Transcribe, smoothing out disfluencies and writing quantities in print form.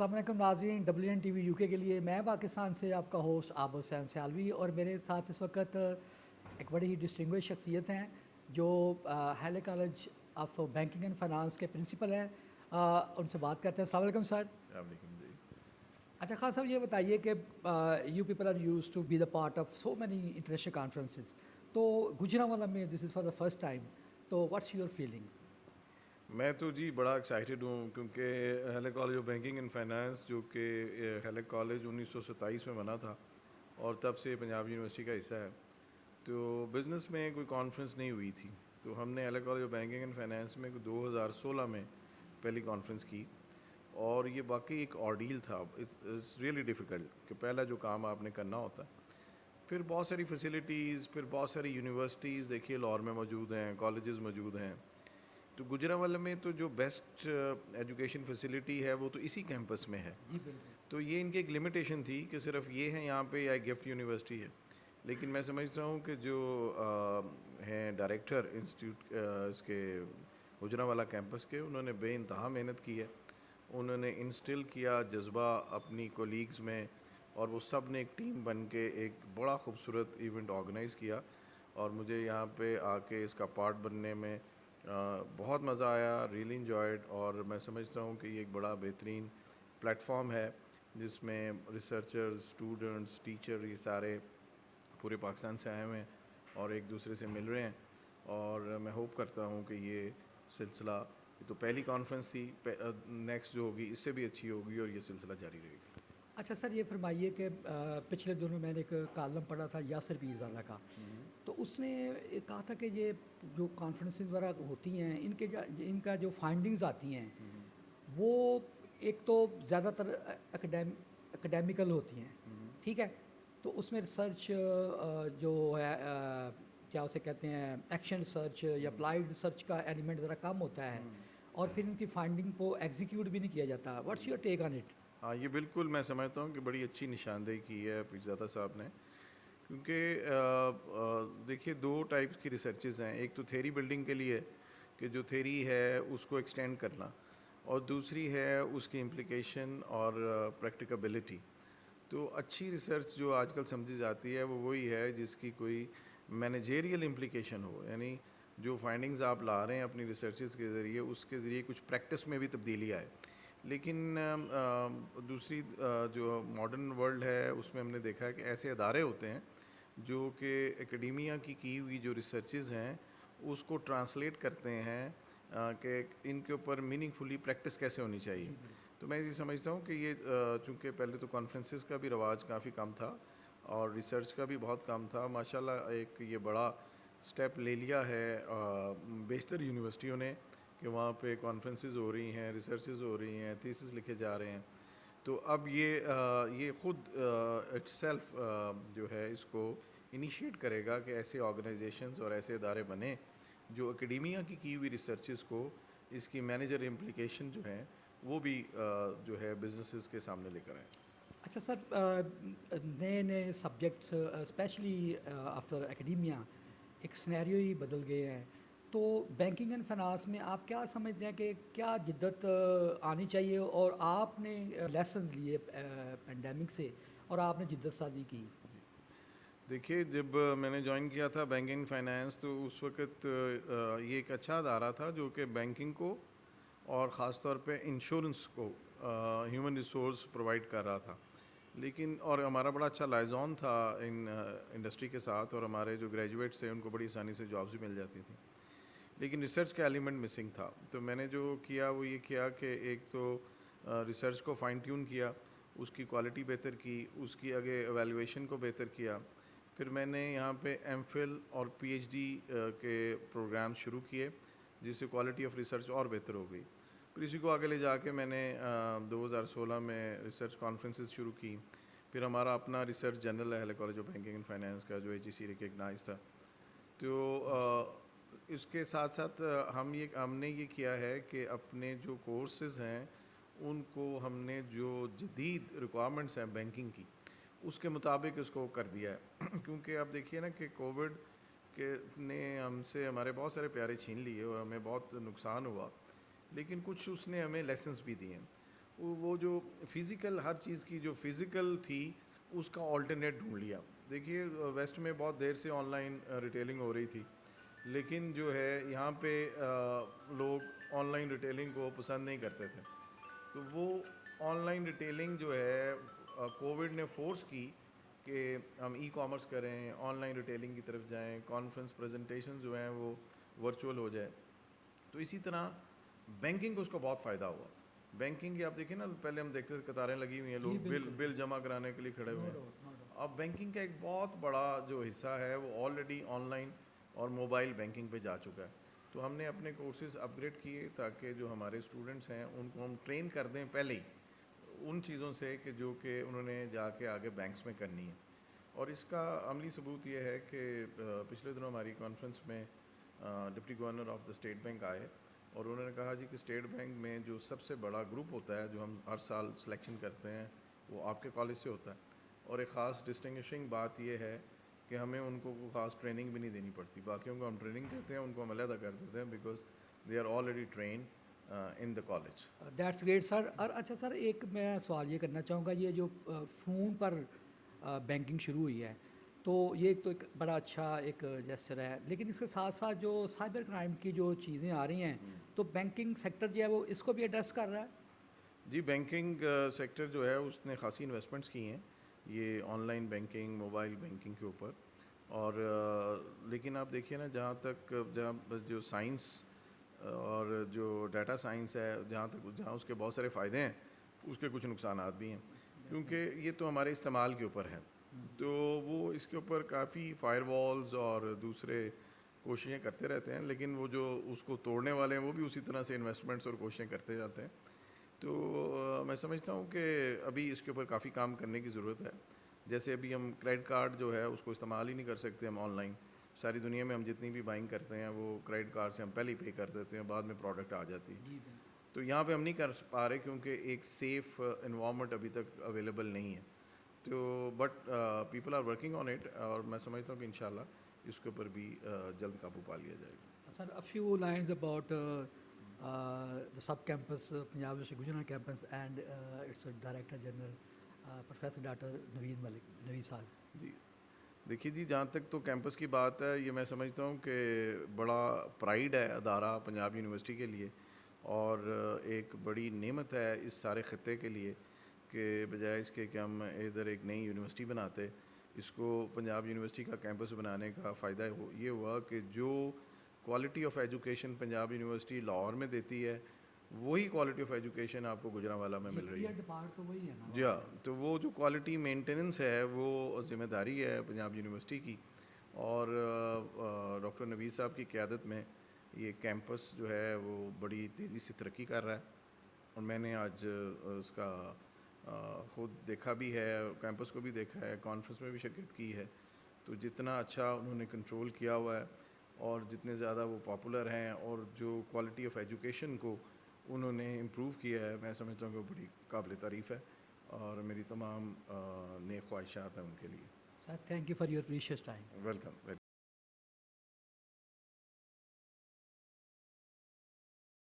السلام علیکم ناظرین، WN TV UK کے لیے میں پاکستان سے آپ کا ہوسٹ عابد حسین سیالوی، اور میرے ساتھ اس وقت ایک بڑی ہی ڈسٹنگوش شخصیت ہیں جو Hailey college of banking and finance کے پرنسپل ہیں. ان سے بات کرتے ہیں. السلام علیکم سر. علیکم جی. اچھا خان صاحب، یہ بتائیے کہ you people are used to be the part of so many international conferences, تو گوجرانوالہ میں this is for the first time, تو واٹس یور فیلنگس؟ میں تو جی بڑا ایکسائٹیڈ ہوں کیونکہ Hailey college of banking and finance جو کہ ہیلے کالج 1927 میں بنا تھا اور تب سے پنجاب یونیورسٹی کا حصہ ہے. تو بزنس میں کوئی کانفرنس نہیں ہوئی تھی، تو ہم نے Hailey college of banking and finance میں 2016 میں پہلی کانفرنس کی، اور یہ واقعی ایک آرڈیل تھا. اٹس ریئلی ڈیفیکلٹ کہ پہلا جو کام آپ نے کرنا ہوتا ہے. پھر بہت ساری فیسلٹیز، پھر بہت ساری یونیورسٹیز دیکھیے لاہور میں موجود ہیں، کالجز موجود ہیں. تو گوجرانوالہ میں تو جو بیسٹ ایجوکیشن فیسلٹی ہے وہ تو اسی کیمپس میں ہے. جی بالکل. تو یہ ان کی ایک لمیٹیشن تھی کہ صرف یہ ہے یہاں پہ یا گفٹ یونیورسٹی ہے. لیکن میں سمجھتا ہوں کہ جو ہیں ڈائریکٹر انسٹیٹیوٹ اس کے گوجرانوالہ کیمپس کے، انہوں نے بے انتہا محنت کی ہے. انہوں نے انسٹل کیا جذبہ اپنی کولیگز میں، اور وہ سب نے ایک ٹیم بن کے ایک بڑا خوبصورت ایونٹ آرگنائز کیا. اور مجھے یہاں پہ آ کے اس کا پارٹ بننے میں بہت مزہ آیا، ریئلی انجوائڈ. اور میں سمجھتا ہوں کہ یہ ایک بڑا بہترین پلیٹ فارم ہے جس میں ریسرچرز، اسٹوڈنٹس، ٹیچر، یہ سارے پورے پاکستان سے آئے ہوئے ہیں اور ایک دوسرے سے مل رہے ہیں. اور میں ہوپ کرتا ہوں کہ یہ سلسلہ، یہ تو پہلی کانفرنس تھی، نیکسٹ جو ہوگی اس سے بھی اچھی ہوگی اور یہ سلسلہ جاری رہے گا. اچھا سر، یہ فرمائیے کہ پچھلے دنوں میں نے ایک کالم پڑھا تھا یاسر پیرزادہ کا، تو اس نے کہا تھا کہ یہ جو کانفرنسز وغیرہ ہوتی ہیں ان کا جو فائنڈنگز آتی ہیں وہ ایک تو زیادہ تر اکیڈیمیکل ہوتی ہیں، ٹھیک ہے، تو اس میں ریسرچ جو ہے کیا اسے کہتے ہیں ایکشن ریسرچ یا اپلائیڈ ریسرچ کا ایلیمنٹ ذرا کم ہوتا ہے، اور پھر ان کی فائنڈنگ کو ایگزیکیوٹ بھی نہیں کیا جاتا. What's your take on it? ہاں، یہ بالکل میں سمجھتا ہوں کہ بڑی اچھی نشاندہی کی ہے پیرزادہ صاحب نے. کیونکہ دیکھیے دو ٹائپس کی ریسرچز ہیں. ایک تو تھیری بلڈنگ کے لیے کہ جو تھیری ہے اس کو ایکسٹینڈ کرنا، اور دوسری ہے اس کی امپلیکیشن اور پریکٹیکیبلٹی. تو اچھی ریسرچ جو آج کل سمجھی جاتی ہے وہ وہی ہے جس کی کوئی مینیجریل امپلیکیشن ہو، یعنی جو فائنڈنگز آپ لا رہے ہیں اپنی ریسرچز کے ذریعے، اس کے ذریعے کچھ پریکٹس میں بھی تبدیلی آئے. لیکن دوسری جو ماڈرن ورلڈ ہے اس میں ہم نے دیکھا ہے کہ ایسے ادارے ہوتے ہیں جو کہ اکیڈیمیا کی ہوئی جو ریسرچز ہیں اس کو ٹرانسلیٹ کرتے ہیں کہ ان کے اوپر میننگ فلی پریکٹس کیسے ہونی چاہیے. تو میں یہ سمجھتا ہوں کہ یہ چونکہ پہلے تو کانفرنسز کا بھی رواج کافی کم تھا اور ریسرچ کا بھی بہت کم تھا، ماشاءاللہ ایک یہ بڑا سٹیپ لے لیا ہے بیشتر یونیورسٹیوں نے کہ وہاں پہ کانفرنسز ہو رہی ہیں، ریسرچز ہو رہی ہیں، تھیسس لکھے جا رہے ہیں. تو اب یہ خود اٹ سیلف جو ہے اس کو انیشیٹ کرے گا کہ ایسے آرگنائزیشنز اور ایسے ادارے بنیں جو اکیڈیمیا کی ہوئی ریسرچز کو، اس کی مینیجر امپلیکیشن جو ہیں وہ بھی جو ہے بزنسز کے سامنے لے کر آئیں. اچھا سر، نئے سبجیکٹس اسپیشلی آفٹر اکیڈیمیا ایک سنیریو ہی بدل گئے ہیں، تو بینکنگ اینڈ فائنانس میں آپ کیا سمجھتے ہیں کہ کیا جدت آنی چاہیے، اور آپ نے لیسنز لیے پینڈیمک سے اور آپ نے جدت سازی کی؟ دیکھیے جب میں نے جوائن کیا تھا بینکنگ فائنانس تو اس وقت یہ ایک اچھا ادارہ تھا جو کہ بینکنگ کو اور خاص طور پہ انشورنس کو ہیومن ریسورس پرووائڈ کر رہا تھا. لیکن اور ہمارا بڑا اچھا لائزون تھا ان انڈسٹری کے ساتھ، اور ہمارے جو گریجویٹس تھے ان کو بڑی آسانی سے جابس بھی مل جاتی تھیں. لیکن ریسرچ کا ایلیمنٹ مسنگ تھا. تو میں نے جو کیا وہ یہ کیا کہ ایک تو ریسرچ کو فائن ٹیون کیا، اس کی کوالٹی بہتر کی، اس کی آگے ایویلویشن کو بہتر کیا. پھر میں نے یہاں پہ ایم فل اور پی ایچ ڈی کے پروگرام شروع کیے جس سے کوالٹی آف ریسرچ اور بہتر ہو گئی. پھر اسی کو آگے لے جا کے میں نے 2016 میں ریسرچ کانفرنسز شروع کی. پھر ہمارا اپنا ریسرچ جنرل ہے Hailey college of banking and finance کا جو HEC ریکگنائز تھا. تو اس کے ساتھ ساتھ ہم نے یہ کیا ہے کہ اپنے جو کورسز ہیں ان کو ہم نے جو جدید ریکوائرمنٹس ہیں بینکنگ کی اس کے مطابق اس کو کر دیا ہے. کیونکہ آپ دیکھیے نا کہ کووڈ کے نے ہم سے ہمارے بہت سارے پیارے چھین لیے اور ہمیں بہت نقصان ہوا، لیکن کچھ اس نے ہمیں لیسنس بھی دیے ہیں. وہ جو فزیکل ہر چیز کی جو فزیکل تھی اس کا آلٹرنیٹ ڈھونڈ لیا. دیکھیے ویسٹ میں بہت دیر سے آن لائن ریٹیلنگ ہو رہی تھی, لیکن جو ہے یہاں پہ لوگ آن لائن ریٹیلنگ کو پسند نہیں کرتے تھے. تو وہ آن لائن ریٹیلنگ جو ہے کووڈ نے فورس کی کہ ہم ای کامرس کریں, آن لائن ریٹیلنگ کی طرف جائیں, کانفرنس پریزنٹیشن جو ہیں وہ ورچوئل ہو جائے. تو اسی طرح بینکنگ کو اس کا بہت فائدہ ہوا. بینکنگ کی آپ دیکھیں نا, پہلے ہم دیکھتے تھے قطاریں لگی ہوئی ہیں, لوگ بل جمع کرانے کے لیے کھڑے ہوئے ہیں. اب بینکنگ کا ایک بہت بڑا جو حصہ ہے وہ آلریڈی آن لائن اور موبائل بینکنگ پہ جا چکا ہے. تو ہم نے اپنے کورسز اپ گریڈ کیے تاکہ جو ہمارے اسٹوڈنٹس ہیں ان کو ہم ٹرین کر دیں پہلے ہی ان چیزوں سے کہ جو کہ انہوں نے جا کے آگے بینکس میں کرنی ہے. اور اس کا عملی ثبوت یہ ہے کہ پچھلے دنوں ہماری کانفرنس میں deputy governor of the state bank آئے اور انہوں نے کہا جی کہ اسٹیٹ بینک میں جو سب سے بڑا گروپ ہوتا ہے جو ہم ہر سال سلیکشن کرتے ہیں وہ آپ کے کالج سے ہوتا ہے. اور ایک خاص ڈسٹنگشنگ بات یہ ہے کہ ہمیں ان کو خاص ٹریننگ بھی نہیں دینی پڑتی. باقیوں کو ہم ٹریننگ دیتے ہیں, ان کو ہم علیحدہ کر دیتے ہیں because they are already trained in the college. That's great sir. اور اچھا سر, ایک میں سوال یہ کرنا چاہوں گا, یہ جو فون پر بینکنگ شروع ہوئی ہے تو یہ ایک بڑا اچھا ایک جیسچر ہے, لیکن اس کے ساتھ ساتھ جو سائبر کرائم کی جو چیزیں آ رہی ہیں تو بینکنگ سیکٹر جو ہے وہ اس کو بھی ایڈریس کر رہا ہے. جی بینکنگ سیکٹر جو ہے اس نے خاصی انویسٹمنٹس کی ہیں یہ on line banking, mobile banking کے اوپر. اور لیکن آپ دیکھیے نا, جہاں جو سائنس اور جو ڈیٹا سائنس ہے جہاں اس کے بہت سارے فائدے ہیں اس کے کچھ نقصانات بھی ہیں, کیونکہ یہ تو ہمارے استعمال کے اوپر ہے. تو وہ اس کے اوپر کافی فائر والز اور دوسرے کوششیں کرتے رہتے ہیں, لیکن وہ جو اس کو توڑنے والے ہیں وہ بھی اسی طرح سے انویسٹمنٹس اور کوششیں کرتے جاتے ہیں. تو میں سمجھتا ہوں کہ ابھی اس کے اوپر کافی کام کرنے کی ضرورت ہے. جیسے ابھی ہم کریڈٹ کارڈ جو ہے اس کو استعمال ہی نہیں کر سکتے ہم آن لائن. ساری دنیا میں ہم جتنی بھی بائنگ کرتے ہیں وہ کریڈٹ کارڈ سے ہم پہلے ہی پے کر دیتے ہیں, بعد میں پروڈکٹ آ جاتی ہے. تو یہاں پہ ہم نہیں کر پا رہے کیونکہ ایک سیف انوائرمنٹ ابھی تک اویلیبل نہیں ہے. تو but people are working on it, اور میں سمجھتا ہوں کہ انشاءاللہ اس کے اوپر بھی جلد قابو پا لیا جائے گا. سر, a few lines about the sub campus Punjab University Gujranwala campus and its Director General Professor Dr. Naveed صاحب. جی دیکھیے جی, جہاں تک تو کیمپس کی بات ہے یہ میں سمجھتا ہوں کہ بڑا پرائیڈ ہے ادارہ پنجاب یونیورسٹی کے لیے, اور ایک بڑی نعمت ہے اس سارے خطے کے لیے کہ بجائے اس کے کہ ہم ادھر ایک نئی یونیورسٹی بناتے, اس کو پنجاب یونیورسٹی کا کیمپس بنانے کا فائدہ یہ ہوا کہ جو quality of education Punjab university Lahore میں دیتی ہے وہی کوالٹی آف ایجوکیشن آپ کو گوجرانوالہ میں مل رہی ہے. تو وہی ہے نا. جی ہاں, تو وہ جو کوالٹی مینٹیننس ہے وہ ذمہ داری ہے پنجاب یونیورسٹی کی, اور ڈاکٹر نوید صاحب کی قیادت میں یہ کیمپس جو ہے وہ بڑی تیزی سے ترقی کر رہا ہے. اور میں نے آج اس کا خود دیکھا بھی ہے, کیمپس کو بھی دیکھا ہے, کانفرنس میں بھی شرکت کی ہے. تو جتنا اچھا انہوں نے کنٹرول کیا ہوا ہے اور جتنے زیادہ وہ پاپولر ہیں اور جو کوالٹی آف ایجوکیشن کو انہوں نے امپروو کیا ہے, میں سمجھتا ہوں کہ وہ بڑی قابل تعریف ہے, اور میری تمام نیک خواہشات ہیں ان کے لیے. Sir, thank you for your precious time. Welcome.